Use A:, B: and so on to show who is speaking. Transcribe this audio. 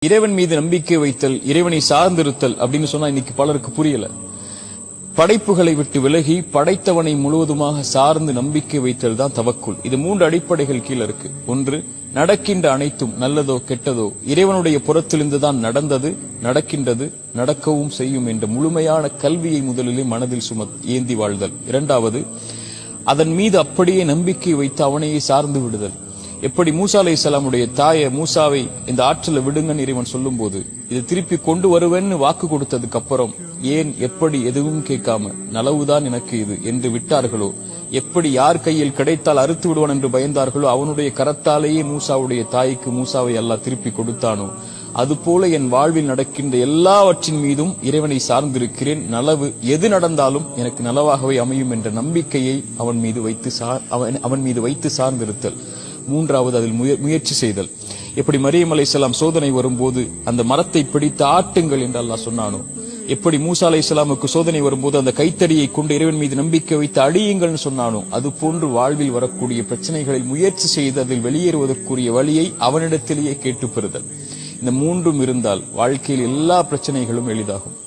A: இறைவன் மீது நம்பிக்கை வைத்தல், இறைவனை சார்ந்திருத்தல் அப்படின்னு சொன்னா இன்னைக்கு பலருக்கு புரியல. படைப்புகளை விட்டு விலகி படைத்தவனை முழுவதுமாக சார்ந்து நம்பிக்கை வைத்தல் தான் தவக்குல். இது 3 அடிப்படைகள் கீழே இருக்கு. ஒன்று, நடக்கின்ற அனைத்தும் நல்லதோ கெட்டதோ இறைவனுடைய புறத்திலிருந்து தான் நடந்தது, நடக்கின்றது, நடக்கவும் செய்யும் என்ற முழுமையான கல்வியை முதலிலே மனதில் ஏந்தி வாழ்தல். இரண்டாவது, அதன் மீது அப்படியே நம்பிக்கை வைத்து அவனையே சார்ந்து விடுதல். எப்படி மூசா அலைஹிஸ்ஸலாமுடைய தாயை மூசாவை இந்த ஆற்றில விடுங்கன்னு இறைவன் சொல்லும் போது இதை திருப்பி கொண்டு வருவேன்னு வாக்கு கொடுத்ததுக்கு அப்புறம் ஏன் எப்படி எதுவும் கேட்காம நலவுதான் எனக்கு இது என்று விட்டார்களோ, எப்படி யார் கையில் கிடைத்தால் அறுத்து விடுவான் என்று பயந்தார்களோ அவனுடைய கரத்தாலேயே மூசாவுடைய தாய்க்கு மூசாவை அல்லாஹ் திருப்பி கொடுத்தானோ, அதுபோல என் வாழ்வில் நடக்கின்ற எல்லாவற்றின் மீதும் இறைவனை சார்ந்திருக்கிறேன். நலவு எது நடந்தாலும் எனக்கு நலவாகவே அமையும் என்ற நம்பிக்கையை அவன் மீது வைத்து சார்ந்திருத்தல். மூன்றாவது, அதில் முயற்சி செய்தல். எப்படி மரியம் அலைஹிஸ்ஸலாம் சோதனை வரும்போது அந்த மரத்தை பிடித்து ஆட்டுங்கள் என்று அல்லாஹ் சொன்னானோ, எப்படி மூசா அலைஹிஸ்ஸலாமுக்கு சோதனை வரும்போது அந்த கைத்தடியை கொண்டு இறைவன் மீது நம்பிக்கை வைத்து அடியுங்கள் சொன்னானோ, அது போன்று வாழ்வில் வரக்கூடிய பிரச்சனைகளில் முயற்சி செய்து அதில் வெளியேறுவதற்குரிய வழியை அவனிடத்திலேயே கேட்டு பெறுதல். இந்த 3ம் இருந்தால் வாழ்க்கையில் எல்லா பிரச்சனைகளும் எளிதாகும்.